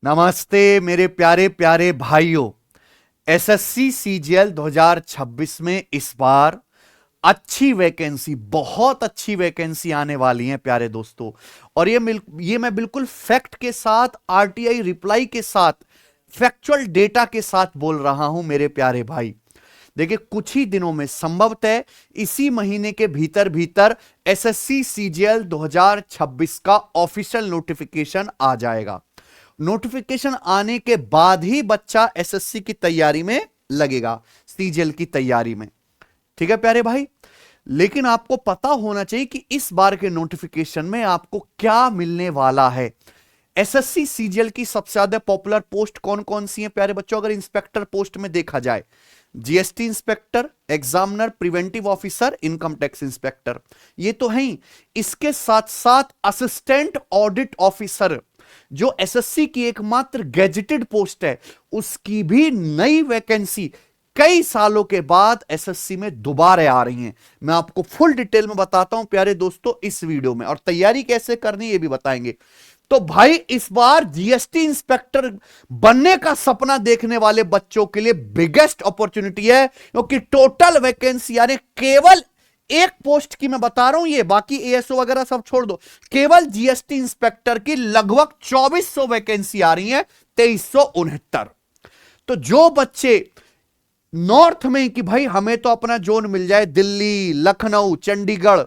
नमस्ते मेरे प्यारे प्यारे भाइयों। एसएससी सीजीएल 2026 में इस बार अच्छी वैकेंसी, बहुत अच्छी वैकेंसी आने वाली है प्यारे दोस्तों। और ये मैं बिल्कुल फैक्ट के साथ, आरटीआई रिप्लाई के साथ, फैक्चुअल डेटा के साथ बोल रहा हूं मेरे प्यारे भाई। देखिए, कुछ ही दिनों में, संभवतः इसी महीने के भीतर भीतर एसएससी सीजीएल 2026 का ऑफिशियल नोटिफिकेशन आ जाएगा। नोटिफिकेशन आने के बाद ही बच्चा एसएससी की तैयारी में लगेगा, सीजीएल की तैयारी में। ठीक है प्यारे भाई। लेकिन आपको पता होना चाहिए कि इस बार के नोटिफिकेशन में आपको क्या मिलने वाला है। एसएससी सीजीएल की सबसे ज्यादा पॉपुलर पोस्ट कौन कौन सी है प्यारे बच्चों? अगर इंस्पेक्टर पोस्ट में देखा जाए, GST inspector, examiner, preventive officer, income tax inspector, ये तो है ही। इसके साथ साथ असिस्टेंट ऑडिट ऑफिसर, जो एसएससी की एकमात्र गैजेटेड पोस्ट है, उसकी भी नई वैकेंसी कई सालों के बाद एसएससी में दोबारा आ रही हैं। मैं आपको फुल डिटेल में बताता हूं प्यारे दोस्तों इस वीडियो में, और तैयारी कैसे करनी ये भी बताएंगे। तो भाई, इस बार जीएसटी इंस्पेक्टर बनने का सपना देखने वाले बच्चों के लिए बिगेस्ट अपॉर्चुनिटी है, क्योंकि टोटल वैकेंसी, यानी केवल एक पोस्ट की मैं बता रहा हूं, ये बाकी एएसओ वगैरह सब छोड़ दो, केवल जीएसटी इंस्पेक्टर की लगभग 2400 वैकेंसी आ रही है, 2369। तो जो बच्चे नॉर्थ में कि भाई हमें तो अपना जोन मिल जाए, दिल्ली, लखनऊ, चंडीगढ़,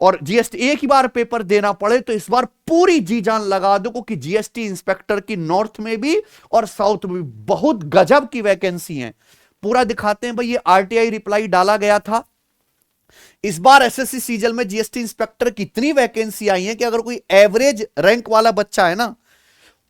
और जीएसटी एक ही बार पेपर देना पड़े, तो इस बार पूरी जी जान लगा दो कि जीएसटी इंस्पेक्टर की नॉर्थ में भी और साउथ में भी बहुत गजब की वैकेंसी है। पूरा दिखाते हैं भाई। ये आरटीआई रिप्लाई डाला गया था। इस बार एसएससी सीजीएल में जीएसटी इंस्पेक्टर की इतनी वैकेंसी आई है कि अगर कोई एवरेज रैंक वाला बच्चा है ना,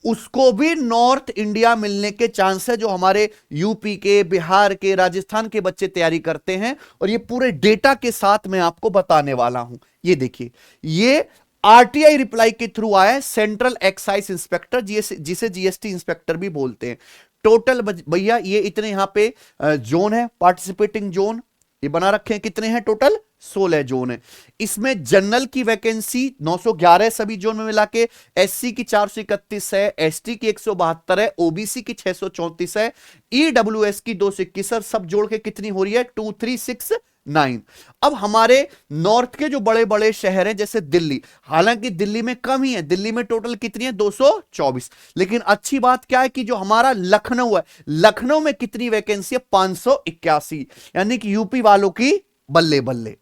उसको भी नॉर्थ इंडिया मिलने के चांस है, जो हमारे यूपी के, बिहार के, राजस्थान के बच्चे तैयारी करते हैं। और ये पूरे डेटा के साथ मैं आपको बताने वाला हूं। ये देखिए, ये आरटीआई रिप्लाई के थ्रू आया है, सेंट्रल एक्साइज इंस्पेक्टर, जिसे जीएसटी इंस्पेक्टर भी बोलते हैं। टोटल भैया ये इतने यहां पे जोन है, पार्टिसिपेटिंग जोन ये बना रखे हैं। कितने हैं टोटल? 16 जोन है। इसमें जनरल की वैकेंसी 911 सभी जोन में मिला के, एससी की 431 है, एसटी की 172 है, ओबीसी की 634 है, ईडब्ल्यूएस की 221 है। सब जोड़ के कितनी हो रही है? 2369। अब हमारे नॉर्थ के जो बड़े बड़े शहर हैं, जैसे दिल्ली, हालांकि दिल्ली में कम ही है, दिल्ली में टोटल कितनी है? 224। लेकिन अच्छी बात क्या है कि जो हमारा लखनऊ है, लखनऊ में कितनी वैकेंसी है? 581, यानी कि यूपी वालों की बल्ले बल्ले।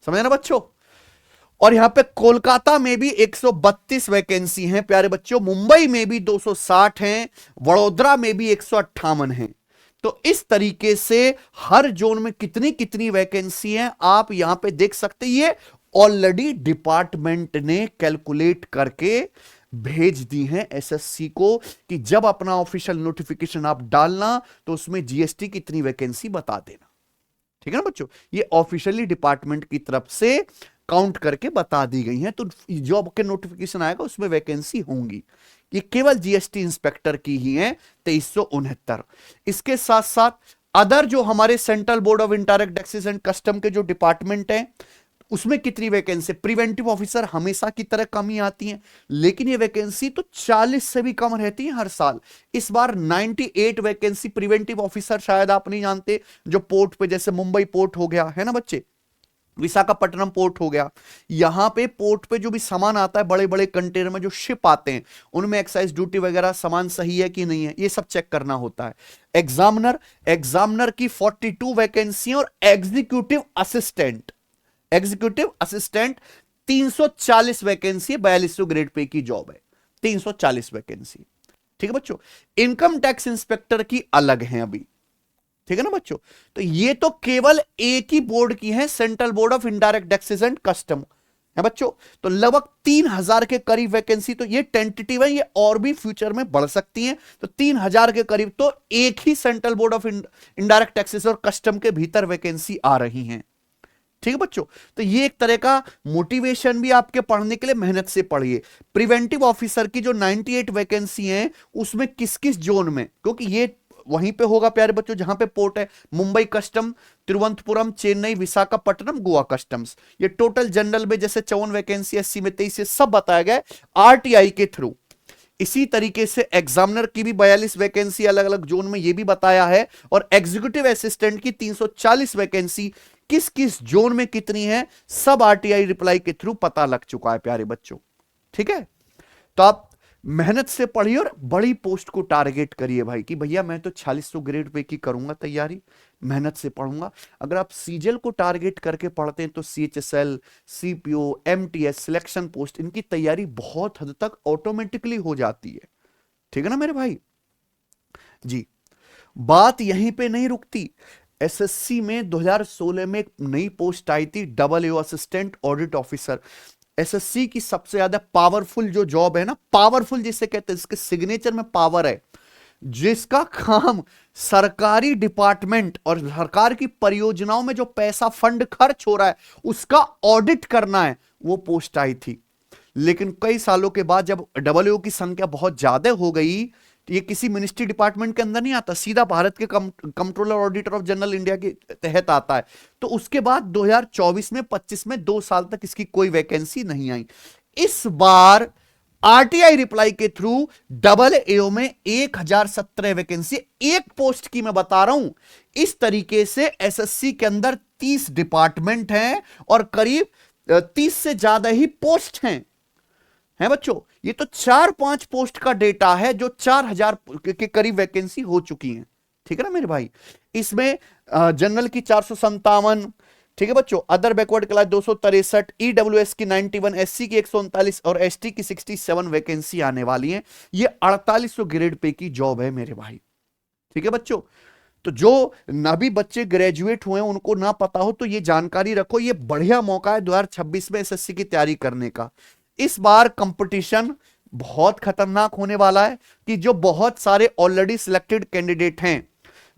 समझे ना बच्चों? और यहां पे कोलकाता में भी 132 वैकेंसी हैं प्यारे बच्चों, मुंबई में भी 260 हैं, वडोदरा में भी 158 हैं। तो इस तरीके से हर जोन में कितनी कितनी वैकेंसी हैं आप यहां पे देख सकते हैं। ये ऑलरेडी डिपार्टमेंट ने कैलकुलेट करके भेज दी हैं एसएससी को, कि जब अपना ऑफिशियल नोटिफिकेशन आप डालना तो उसमें जीएसटी की इतनी वैकेंसी बता देना। ठीक है ना बच्चों? ये ऑफिशियली डिपार्टमेंट की तरफ से काउंट करके बता दी गई हैं। तो जो आपके नोटिफिकेशन आएगा उसमें वैकेंसी होंगी। ये केवल जीएसटी इंस्पेक्टर की ही है, 2369। इसके साथ साथ अदर जो हमारे central board of indirect taxes and custom के जो डिपार्टमेंट हैं, उसमें कितनी वैकेंसी? प्रिवेंटिव ऑफिसर हमेशा की तरह कम ही आती है, लेकिन ये वैकेंसी तो 40 से भी कम रहती है हर साल। इस बार 98 वैकेंसी प्रिवेंटिव ऑफिसर, शायद आप नहीं जानते, जो पोर्ट पे, जैसे मुंबई पोर्ट हो गया है ना बच्चे, विशाखापट्टनम पोर्ट हो गया, यहां पे पोर्ट पे जो भी सामान आता है, बड़े बड़े कंटेनर में जो शिप आते हैं, उनमें एक्साइज ड्यूटी वगैरह सामान सही है कि नहीं है, ये सब चेक करना होता है। एग्जामिनर की 42 वैकेंसी, और executive assistant 340 vacancy, 4200 grade pay की जॉब है, 340 वैकेंसी। ठीक है बच्चों? इनकम टैक्स इंस्पेक्टर की अलग है अभी। ठीक है ना बच्चों? तो ये तो केवल एक ही बोर्ड की है, central board of indirect taxes and custom है बच्चों। तो लगभग 3000 के करीब वैकेंसी, तो ये टेंटेटिव है, ये और भी फ्यूचर में बढ़ सकती हैं। तो 3000 के करीब तो एक ही central board of indirect taxes और कस्टम के भीतर वैकेंसी आ रही हैं। ठीक है बच्चों? तो ये एक तरह का मोटिवेशन भी आपके पढ़ने के लिए, मेहनत से पढ़िए। प्रिवेंटिव ऑफिसर की जो 98 वैकेंसी हैं, उसमें किस किस जोन में, क्योंकि ये वहीं पे होगा प्यारे बच्चों जहां पे पोर्ट है, मुंबई कस्टम, तिरुवनंतपुरम, चेन्नई, विशाखापट्टनम, गोवा कस्टम्स। ये टोटल जनरल में जैसे 54 वैकेंसी, 80 में 23, सब बताया गया आरटीआई के थ्रू। इसी तरीके से एग्जामिनर की भी 42 वैकेंसी अलग अलग जोन में ये भी बताया है, और एग्जीक्यूटिव असिस्टेंट की 340 वैकेंसी किस किस जोन में कितनी है सब आरटीआई रिप्लाई के थ्रू पता लग चुका है प्यारे बच्चों। ठीक है, तो आप मेहनत से पढ़िए और बड़ी पोस्ट को टारगेट करिए भाई, कि भैया मैं तो 4600 ग्रेड पे की करूंगा तैयारी, मेहनत से पढ़ूंगा। अगर आप सीजीएल को टारगेट करके पढ़ते हैं तो CHSL, CPO, MTS, selection post, इनकी तैयारी बहुत हद तक ऑटोमेटिकली हो जाती है। ठीक है ना मेरे भाई जी। बात यहीं पे नहीं रुकती। एसएससी में 2016 में एक नई पोस्ट आई थी, double A assistant audit officer. SSC की सबसे ज्यादा पावरफुल जो जॉब है ना, पावरफुल जिसे कहते हैं, इसके सिग्नेचर में पावर है, जिसका काम सरकारी डिपार्टमेंट और सरकार की परियोजनाओं में जो पैसा फंड खर्च हो रहा है उसका ऑडिट करना है, वो पोस्ट आई थी। लेकिन कई सालों के बाद जब डब्ल्यूओ की संख्या बहुत ज्यादा हो गई, तो ये किसी मिनिस्ट्री डिपार्टमेंट के अंदर नहीं आता, सीधा भारत के controller auditor of general India के तहत आता है। तो उसके बाद 2024 में 25 में 2 साल तक इसकी कोई वैकेंसी नहीं आई। इस बार आरटीआई रिप्लाई के थ्रू डबल एओ में 1017 वैकेंसी, एक पोस्ट की मैं बता रहा हूं। इस तरीके से एसएससी के अंदर 30 डिपार्टमेंट हैं और करीब 30 से ज्यादा ही पोस्ट हैं बच्चों। ये तो 4-5 पोस्ट का डेटा है जो 4000 के करीब वैकेंसी हो चुकी हैं। ठीक है ना मेरे भाई। इसमें जनरल की 457, ठीक है बच्चों, अदर बैकवर्ड क्लास 263, ईडब्ल्यूएस की 91, एससी की 139 और एसटी की 67 वैकेंसी आने वाली हैं। ये 4800 ग्रेड पे की जॉब है मेरे भाई। ठीक है बच्चों, तो जो अभी बच्चे ग्रेजुएट हुए हैं उनको ना पता हो तो ये जानकारी रखो, ये बढ़िया मौका है 2026 में एसएससी की तैयारी करने का। इस बार कंपटीशन बहुत खतरनाक होने वाला है, कि जो बहुत सारे ऑलरेडी सिलेक्टेड कैंडिडेट हैं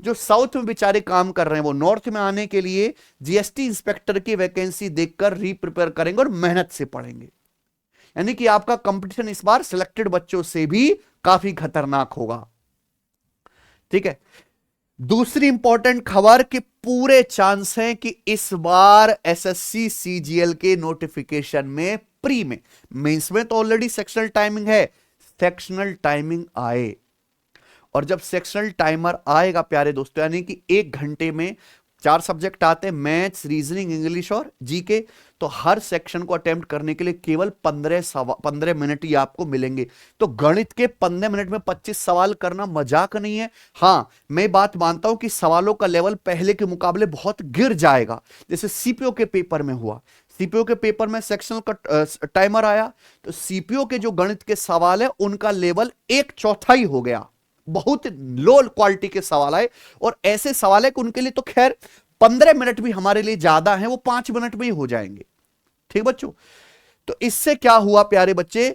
जो साउथ में बेचारे काम कर रहे हैं, वो नॉर्थ में आने के लिए जीएसटी इंस्पेक्टर की वैकेंसी देखकर रीप्रिपेयर करेंगे और मेहनत से पढ़ेंगे। यानी कि आपका कंपटीशन इस बार सिलेक्टेड बच्चों से भी काफी खतरनाक होगा। ठीक है, दूसरी इंपॉर्टेंट खबर कि पूरे चांस हैं कि इस बार एसएससी सीजीएल के नोटिफिकेशन में प्री में, मेंस में तो ऑलरेडी सेक्शनल टाइमिंग है, सेक्शनल टाइमिंग आए। और जब सेक्शनल टाइमर आएगा प्यारे दोस्तों, यानी कि 1 घंटे में 4 सब्जेक्ट आते हैं, मैथ्स, रीजनिंग, इंग्लिश और जीके, तो हर सेक्शन को अटेम्प्ट करने के लिए केवल 15 मिनट ही आपको मिलेंगे। तो गणित के 15 मिनट में 25 सवाल करना मजाक नहीं है। हाँ, मैं बात मानता हूं कि सवालों का लेवल पहले के मुकाबले बहुत गिर जाएगा, जैसे सीपीओ के पेपर में हुआ। सीपीओ के पेपर में सेक्शनल का टाइमर आया तो सीपीओ के जो गणित के सवाल है उनका लेवल 1/4 हो गया, बहुत लो क्वालिटी के सवाल आए। और ऐसे सवाल है कि उनके लिए तो खैर 15 मिनट भी हमारे लिए ज्यादा है, वो 5 मिनट में ही हो जाएंगे। ठीक बच्चों, तो इससे क्या हुआ प्यारे बच्चे,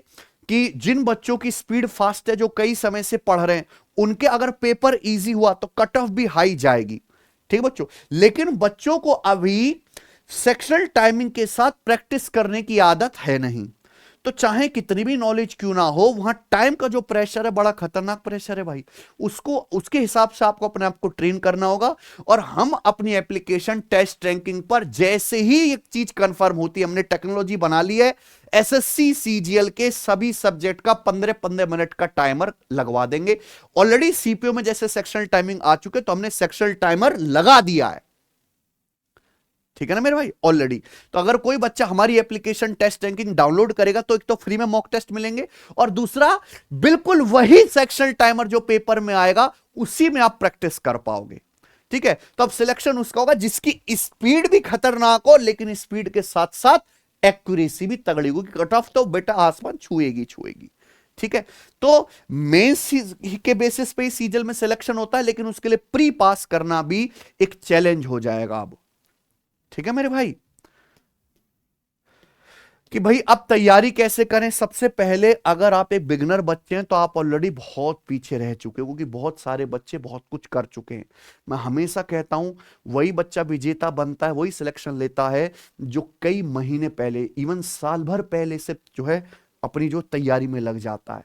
कि जिन बच्चों की स्पीड फास्ट है, जो कई समय से पढ़ रहे हैं, उनके अगर पेपर इजी हुआ तो कट ऑफ भी हाई जाएगी। ठीक बच्चों, लेकिन बच्चों को अभी सेक्शनल टाइमिंग के साथ प्रैक्टिस करने की आदत है नहीं, तो चाहे कितनी भी नॉलेज क्यों ना हो, वहां टाइम का जो प्रेशर है बड़ा खतरनाक प्रेशर है भाई। उसको उसके हिसाब से आपको अपने आप को ट्रेन करना होगा। और हम अपनी एप्लीकेशन टेस्ट रैंकिंग पर जैसे ही एक चीज कंफर्म होती है, हमने टेक्नोलॉजी बना ली है, एसएससी सीजीएल के सभी सब्जेक्ट का 15-15 मिनट का टाइमर लगवा देंगे। ऑलरेडी सीपीओ में जैसे सेक्शनल टाइमिंग आ चुके, तो हमने सेक्शनल टाइमर लगा दिया है। ठीक है ना मेरे भाई, ऑलरेडी। तो अगर कोई बच्चा हमारी एप्लीकेशन टेस्ट रैंकिंग डाउनलोड करेगा तो एक तो फ्री में मॉक टेस्ट मिलेंगे, और दूसरा बिल्कुल वही सेक्शनल टाइमर जो पेपर में आएगा उसी में आप प्रैक्टिस कर पाओगे। ठीक है, तो अब सिलेक्शन उसका होगा जिसकी स्पीड भी खतरनाक हो, लेकिन स्पीड के साथ साथ एक्यूरेसी भी तगड़ी होगी। कट ऑफ तो बेटा आसमान छुएगी छुएगी। ठीक है, तो मेंस के बेसिस पे सीजीएल में सिलेक्शन होता है, लेकिन उसके लिए प्री पास करना भी एक चैलेंज हो जाएगा अब। ठीक है मेरे भाई, कि भाई अब तैयारी कैसे करें। सबसे पहले अगर आप एक बिगनर बच्चे हैं तो आप ऑलरेडी बहुत पीछे रह चुके हो, क्योंकि बहुत सारे बच्चे बहुत कुछ कर चुके हैं। मैं हमेशा कहता हूं वही बच्चा विजेता बनता है, वही सिलेक्शन लेता है जो कई महीने पहले, इवन साल भर पहले से जो है अपनी जो तैयारी में लग जाता है।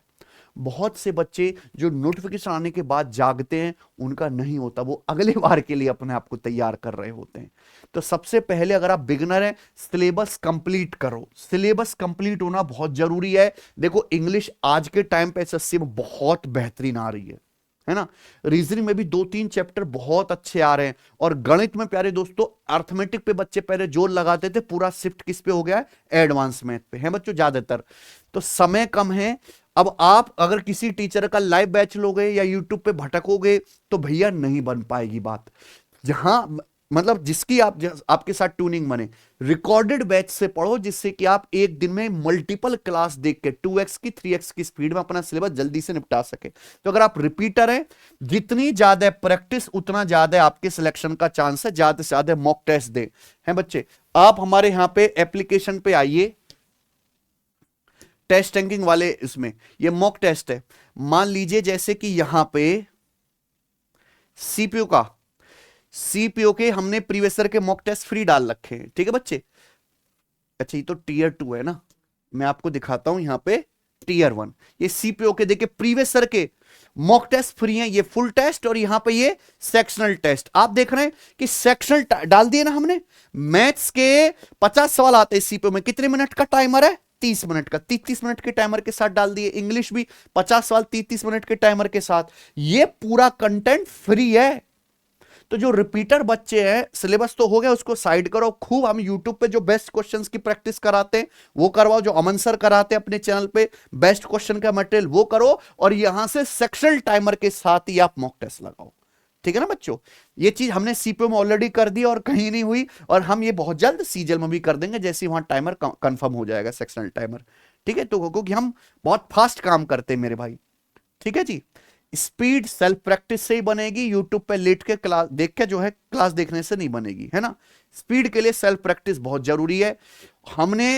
बहुत से बच्चे जो नोटिफिकेशन आने के बाद जागते हैं, उनका नहीं होता, वो अगले बार के लिए अपने आप को तैयार कर रहे होते हैं। तो सबसे पहले अगर आप बिगिनर हैं, सिलेबस कंप्लीट करो। सिलेबस कंप्लीट होना बहुत जरूरी है। देखो इंग्लिश आज के टाइम पे एसएससी में बहुत बेहतरीन आ रही है ना। रीजनिंग में भी 2-3 चैप्टर बहुत अच्छे आ रहे हैं, और गणित में प्यारे दोस्तों अर्थमेटिक पे बच्चे पहले जोर लगाते थे, पूरा शिफ्ट किस पे हो गया है, एडवांस मैथ पे है बच्चों ज्यादातर। तो समय कम है। अब आप अगर किसी टीचर का लाइव बैच लोगे या यूट्यूब पे भटकोगे तो भैया नहीं बन पाएगी बात। जहां मतलब जिसकी आपके साथ ट्यूनिंग बने, रिकॉर्डेड बैच से पढ़ो, जिससे कि आप एक दिन में मल्टीपल क्लास देख के 2x की 3x की स्पीड में अपना सिलेबस जल्दी से निपटा सके। तो अगर आप रिपीटर हैं, जितनी ज्यादा प्रैक्टिस उतना ज्यादा आपके सिलेक्शन का चांस है। ज्यादा से ज्यादा मॉक टेस्ट दे हैं बच्चे। आप हमारे यहां पे एप्लीकेशन पे आइए, टेस्ट रैंकिंग वाले, इसमें ये मॉक टेस्ट है। मान लीजिए जैसे कि यहां पे सीपीओ के हमने प्रीवियस ईयर के मॉक टेस्ट फ्री डाल रखे हैं, ठीक है बच्चे। अच्छा ये तो टीयर 2 है ना, मैं आपको दिखाता हूं यहां पे टीयर 1। ये सीपीओ के देखिए प्रीवियस ईयर के मॉक टेस्ट फ्री हैं, ये फुल टेस्ट और यहां पे ये सेक्शनल टेस्ट। आप देख रहे हैं कि सेक्शनल डाल दिए ना हमने। मैथ्स के 50 सवाल आते हैं सीपीओ में, कितने मिनट का टाइमर है, 30 मिनट का, 30 मिनट के टाइमर के साथ डाल दिए। इंग्लिश भी 50 सवाल 30 मिनट के टाइमर के साथ। ये पूरा कंटेंट फ्री है। तो जो रिपीटर बच्चे हैं, सिलेबस तो हो गया, उसको साइड करो। खूब हम यूट्यूब पे जो बेस्ट क्वेश्चंस की प्रैक्टिस कराते हैं वो करवाओ, जो अमन सर कराते हैं अपने चैनल पे बेस्ट क्वेश्चन का मटेरियल वो करो, और यहां से सेक्शनल टाइमर के साथ ही आप मॉक टेस्ट लगाओ, ठीक है ना बच्चों। ये चीज हमने सीपीओ में ऑलरेडी कर दी और कहीं नहीं हुई, और हम ये बहुत जल्द सीजीएल में भी कर देंगे, जैसे वहां टाइमर कंफर्म हो जाएगा, सेक्शनल टाइमर, ठीक है। तो क्योंकि हम बहुत फास्ट काम करते हैं मेरे भाई, ठीक है जी। स्पीड सेल्फ प्रैक्टिस से ही बनेगी, यूट्यूब पे लेट के क्लास देख के जो है क्लास देखने से नहीं बनेगी, है ना। स्पीड के लिए सेल्फ प्रैक्टिस बहुत जरूरी है। हमने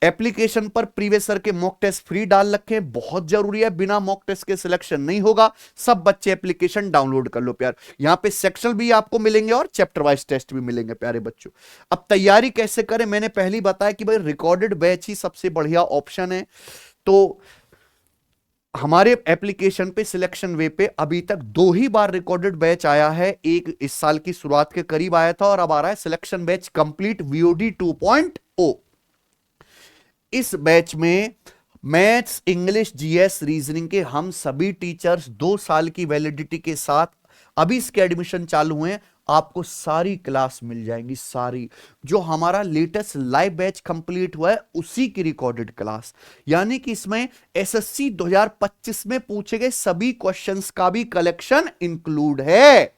एप्लीकेशन पर प्रीवियस ईयर के मॉक टेस्ट फ्री डाल रखे हैं, बहुत जरूरी है। बिना मॉक टेस्ट के सिलेक्शन नहीं होगा। सब बच्चे एप्लीकेशन डाउनलोड कर लो प्यार, यहां पे सेक्शनल भी आपको मिलेंगे और चैप्टर वाइज टेस्ट भी मिलेंगे प्यारे बच्चों। अब तैयारी कैसे करें, मैंने पहले बताया कि भाई रिकॉर्डेड बैच ही सबसे बढ़िया ऑप्शन है। तो हमारे एप्लीकेशन पे सिलेक्शन वे पे अभी तक 2 ही बार रिकॉर्डेड बैच आया है। एक इस साल की शुरुआत के करीब आया था, और अब आ रहा है सिलेक्शन बैच कंप्लीट वीओडी 2.0। इस बैच में मैथ्स, इंग्लिश, जीएस, रीजनिंग के हम सभी टीचर्स 2 साल की वैलिडिटी के साथ, अभी इसके एडमिशन चालू हुए, आपको सारी क्लास मिल जाएंगी। सारी जो हमारा लेटेस्ट लाइव बैच कंप्लीट हुआ है उसी की रिकॉर्डेड क्लास, यानी कि इसमें एसएससी 2025 में पूछे गए सभी क्वेश्चंस का भी कलेक्शन इंक्लूड है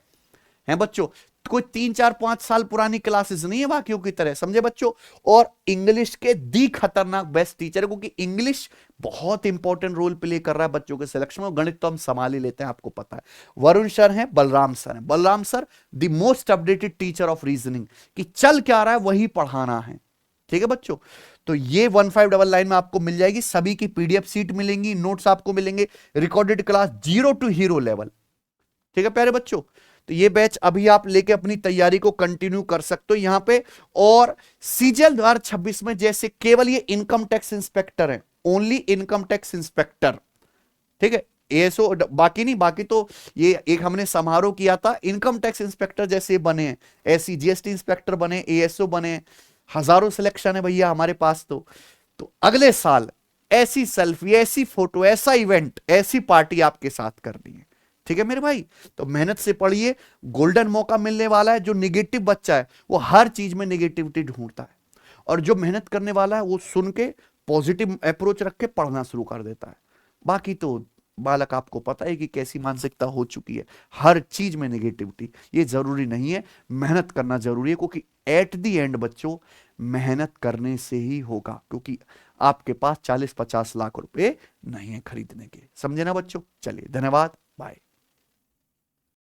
बच्चों। कोई 3-4-5 साल पुरानी क्लासेस नहीं है बाकियों की तरह, समझे बच्चों। और इंग्लिश के दी खतरनाक बेस्ट टीचर है, क्योंकि इंग्लिश बहुत इंपॉर्टेंट रोल प्ले कर रहा है बच्चों के सिलेक्शन में। गणित तो हम संभाल ही लेते हैं, आपको पता है। वरुण सर हैं, बलराम सर हैं। Balram sir the most updated teacher of reasoning, कि चल क्या रहा है वही पढ़ाना है, ठीक है बच्चों। तो ये 1599 में आपको मिल जाएगी। सभी की पीडीएफ सीट मिलेंगी, नोट्स आपको मिलेंगे, recorded class 0 to hero level, ठीक है प्यारे बच्चों। तो ये बैच अभी आप लेके अपनी तैयारी को कंटिन्यू कर सकते हो यहां पे। और सीजीएल 2026 में जैसे केवल ये इनकम टैक्स इंस्पेक्टर है, ओनली इनकम टैक्स इंस्पेक्टर, ठीक है। एएसओ बाकी नहीं, बाकी तो ये एक हमने समारोह किया था, इनकम टैक्स इंस्पेक्टर जैसे बने हैं, ऐसी जीएसटी इंस्पेक्टर बने, एएसओ बने, हजारों सिलेक्शन है भैया हमारे पास। तो अगले साल ऐसी सेल्फी, ऐसी फोटो, ऐसा इवेंट, ऐसी पार्टी आपके साथ करनी है, ठीक है मेरे भाई। तो मेहनत से पढ़िए, गोल्डन मौका मिलने वाला है। जो निगेटिव बच्चा है वो हर चीज में निगेटिविटी ढूंढता है, और जो मेहनत करने वाला है वो सुन के पॉजिटिव अप्रोच रख के पढ़ना शुरू कर देता है। बाकी तो बालक आपको पता है कि कैसी मानसिकता हो चुकी है, हर चीज में निगेटिविटी। ये जरूरी नहीं है, मेहनत करना जरूरी है, क्योंकि एट दी एंड बच्चों मेहनत करने से ही होगा, क्योंकि आपके पास 40-50 लाख रुपए नहीं है खरीदने के, समझे ना बच्चों। चलिए धन्यवाद, बाय।